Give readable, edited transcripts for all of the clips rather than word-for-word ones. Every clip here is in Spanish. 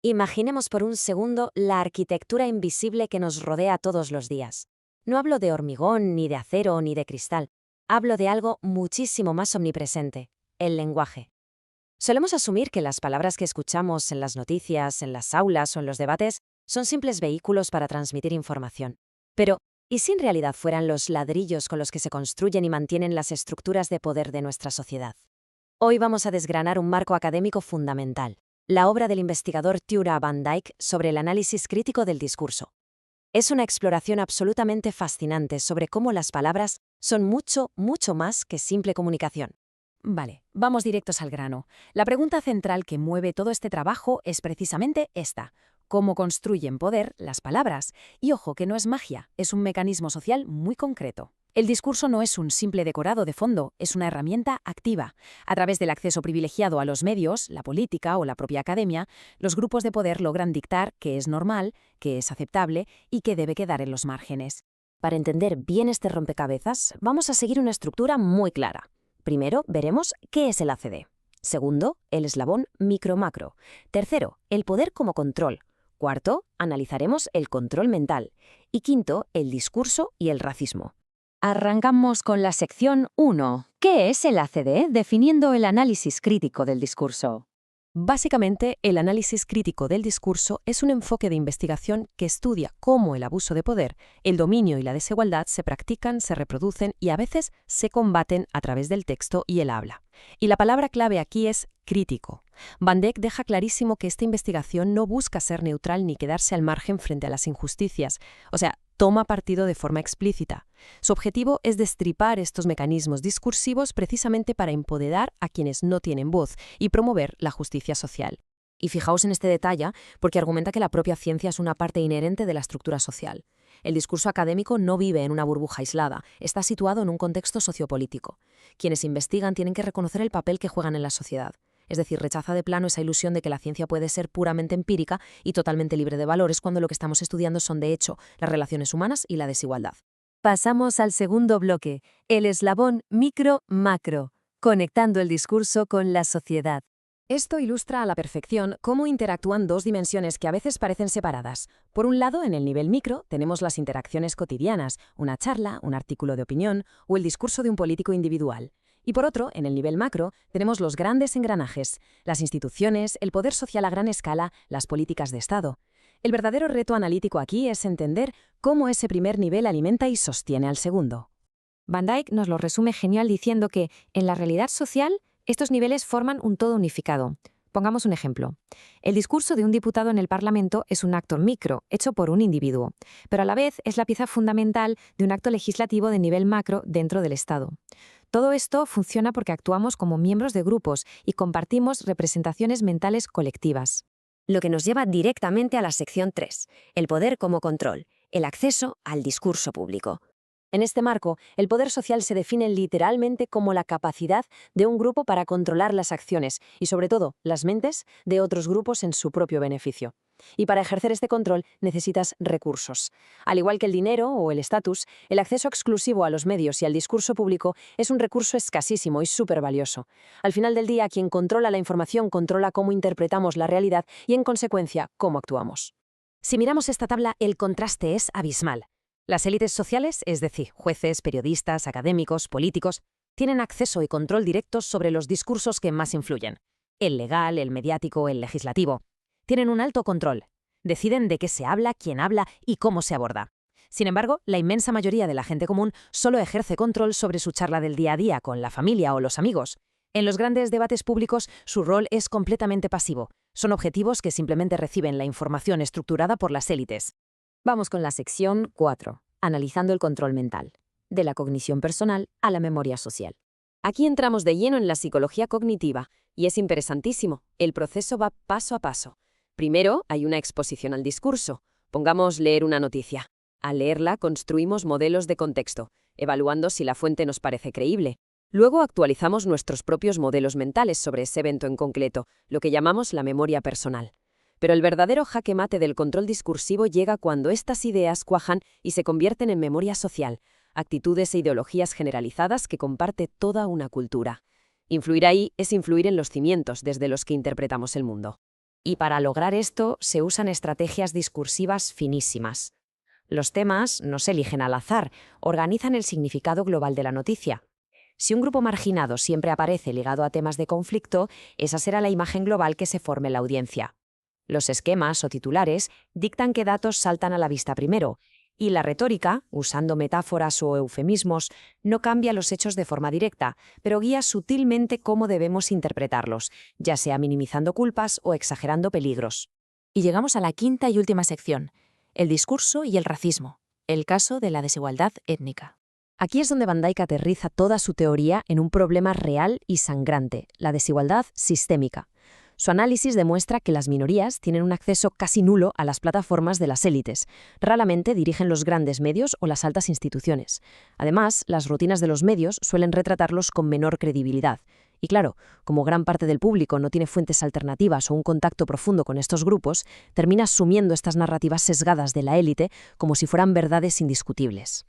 Imaginemos por un segundo la arquitectura invisible que nos rodea todos los días. No hablo de hormigón, ni de acero, ni de cristal. Hablo de algo muchísimo más omnipresente: el lenguaje. Solemos asumir que las palabras que escuchamos en las noticias, en las aulas o en los debates son simples vehículos para transmitir información. Pero, ¿y si en realidad fueran los ladrillos con los que se construyen y mantienen las estructuras de poder de nuestra sociedad? Hoy vamos a desgranar un marco académico fundamental: la obra del investigador Tuura van Dijk sobre el análisis crítico del discurso. Es una exploración absolutamente fascinante sobre cómo las palabras son mucho, mucho más que simple comunicación. Vale, vamos directos al grano. La pregunta central que mueve todo este trabajo es precisamente esta: ¿cómo construyen poder las palabras? Y ojo, que no es magia, es un mecanismo social muy concreto. El discurso no es un simple decorado de fondo, es una herramienta activa. A través del acceso privilegiado a los medios, la política o la propia academia, los grupos de poder logran dictar qué es normal, qué es aceptable y qué debe quedar en los márgenes. Para entender bien este rompecabezas, vamos a seguir una estructura muy clara. Primero, veremos qué es el ACD. Segundo, el eslabón micro-macro. Tercero, el poder como control. Cuarto, analizaremos el control mental. Y quinto, el discurso y el racismo. Arrancamos con la sección 1. ¿Qué es el ACD? Definiendo el análisis crítico del discurso. Básicamente, el análisis crítico del discurso es un enfoque de investigación que estudia cómo el abuso de poder, el dominio y la desigualdad se practican, se reproducen y a veces se combaten a través del texto y el habla. Y la palabra clave aquí es crítico. Van Dijk deja clarísimo que esta investigación no busca ser neutral ni quedarse al margen frente a las injusticias, o sea, toma partido de forma explícita. Su objetivo es destripar estos mecanismos discursivos precisamente para empoderar a quienes no tienen voz y promover la justicia social. Y fijaos en este detalle, porque argumenta que la propia ciencia es una parte inherente de la estructura social. El discurso académico no vive en una burbuja aislada, está situado en un contexto sociopolítico. Quienes investigan tienen que reconocer el papel que juegan en la sociedad. Es decir, rechaza de plano esa ilusión de que la ciencia puede ser puramente empírica y totalmente libre de valores cuando lo que estamos estudiando son, de hecho, las relaciones humanas y la desigualdad. Pasamos al segundo bloque, el eslabón micro-macro, conectando el discurso con la sociedad. Esto ilustra a la perfección cómo interactúan dos dimensiones que a veces parecen separadas. Por un lado, en el nivel micro, tenemos las interacciones cotidianas, una charla, un artículo de opinión o el discurso de un político individual. Y por otro, en el nivel macro, tenemos los grandes engranajes, las instituciones, el poder social a gran escala, las políticas de Estado. El verdadero reto analítico aquí es entender cómo ese primer nivel alimenta y sostiene al segundo. Van Dijk nos lo resume genial diciendo que, en la realidad social, estos niveles forman un todo unificado. Pongamos un ejemplo. El discurso de un diputado en el Parlamento es un acto micro, hecho por un individuo, pero a la vez es la pieza fundamental de un acto legislativo de nivel macro dentro del Estado. Todo esto funciona porque actuamos como miembros de grupos y compartimos representaciones mentales colectivas. Lo que nos lleva directamente a la sección 3, el poder como control, el acceso al discurso público. En este marco, el poder social se define literalmente como la capacidad de un grupo para controlar las acciones y, sobre todo, las mentes de otros grupos en su propio beneficio. Y para ejercer este control necesitas recursos. Al igual que el dinero o el estatus, el acceso exclusivo a los medios y al discurso público es un recurso escasísimo y súper valioso. Al final del día, quien controla la información controla cómo interpretamos la realidad y, en consecuencia, cómo actuamos. Si miramos esta tabla, el contraste es abismal. Las élites sociales, es decir, jueces, periodistas, académicos, políticos, tienen acceso y control directos sobre los discursos que más influyen. El legal, el mediático, el legislativo. Tienen un alto control. Deciden de qué se habla, quién habla y cómo se aborda. Sin embargo, la inmensa mayoría de la gente común solo ejerce control sobre su charla del día a día con la familia o los amigos. En los grandes debates públicos, su rol es completamente pasivo. Son objetivos que simplemente reciben la información estructurada por las élites. Vamos con la sección 4, analizando el control mental, de la cognición personal a la memoria social. Aquí entramos de lleno en la psicología cognitiva, y es interesantísimo. El proceso va paso a paso. Primero, hay una exposición al discurso. Pongamos leer una noticia. Al leerla, construimos modelos de contexto, evaluando si la fuente nos parece creíble. Luego actualizamos nuestros propios modelos mentales sobre ese evento en concreto, lo que llamamos la memoria personal. Pero el verdadero jaque mate del control discursivo llega cuando estas ideas cuajan y se convierten en memoria social, actitudes e ideologías generalizadas que comparte toda una cultura. Influir ahí es influir en los cimientos desde los que interpretamos el mundo. Y para lograr esto se usan estrategias discursivas finísimas. Los temas no se eligen al azar, organizan el significado global de la noticia. Si un grupo marginado siempre aparece ligado a temas de conflicto, esa será la imagen global que se forme en la audiencia. Los esquemas o titulares dictan qué datos saltan a la vista primero, y la retórica, usando metáforas o eufemismos, no cambia los hechos de forma directa, pero guía sutilmente cómo debemos interpretarlos, ya sea minimizando culpas o exagerando peligros. Y llegamos a la quinta y última sección, el discurso y el racismo, el caso de la desigualdad étnica. Aquí es donde Van Dijk aterriza toda su teoría en un problema real y sangrante, la desigualdad sistémica. Su análisis demuestra que las minorías tienen un acceso casi nulo a las plataformas de las élites. Raramente dirigen los grandes medios o las altas instituciones. Además, las rutinas de los medios suelen retratarlos con menor credibilidad. Y claro, como gran parte del público no tiene fuentes alternativas o un contacto profundo con estos grupos, termina asumiendo estas narrativas sesgadas de la élite como si fueran verdades indiscutibles.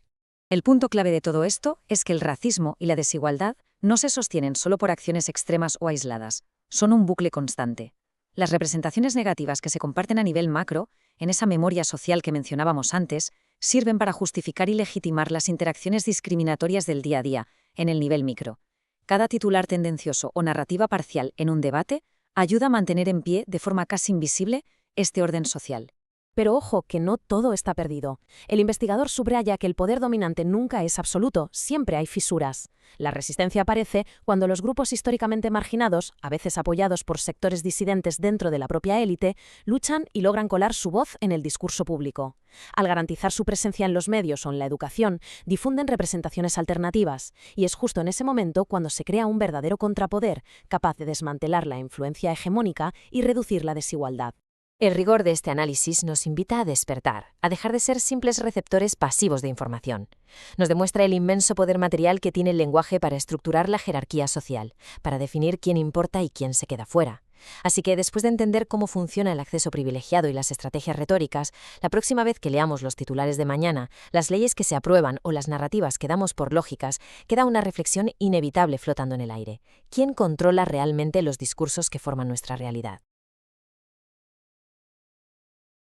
El punto clave de todo esto es que el racismo y la desigualdad no se sostienen solo por acciones extremas o aisladas, son un bucle constante. Las representaciones negativas que se comparten a nivel macro, en esa memoria social que mencionábamos antes, sirven para justificar y legitimar las interacciones discriminatorias del día a día, en el nivel micro. Cada titular tendencioso o narrativa parcial en un debate ayuda a mantener en pie, de forma casi invisible, este orden social. Pero ojo, que no todo está perdido. El investigador subraya que el poder dominante nunca es absoluto, siempre hay fisuras. La resistencia aparece cuando los grupos históricamente marginados, a veces apoyados por sectores disidentes dentro de la propia élite, luchan y logran colar su voz en el discurso público. Al garantizar su presencia en los medios o en la educación, difunden representaciones alternativas, y es justo en ese momento cuando se crea un verdadero contrapoder, capaz de desmantelar la influencia hegemónica y reducir la desigualdad. El rigor de este análisis nos invita a despertar, a dejar de ser simples receptores pasivos de información. Nos demuestra el inmenso poder material que tiene el lenguaje para estructurar la jerarquía social, para definir quién importa y quién se queda fuera. Así que después de entender cómo funciona el acceso privilegiado y las estrategias retóricas, la próxima vez que leamos los titulares de mañana, las leyes que se aprueban o las narrativas que damos por lógicas, queda una reflexión inevitable flotando en el aire. ¿Quién controla realmente los discursos que forman nuestra realidad?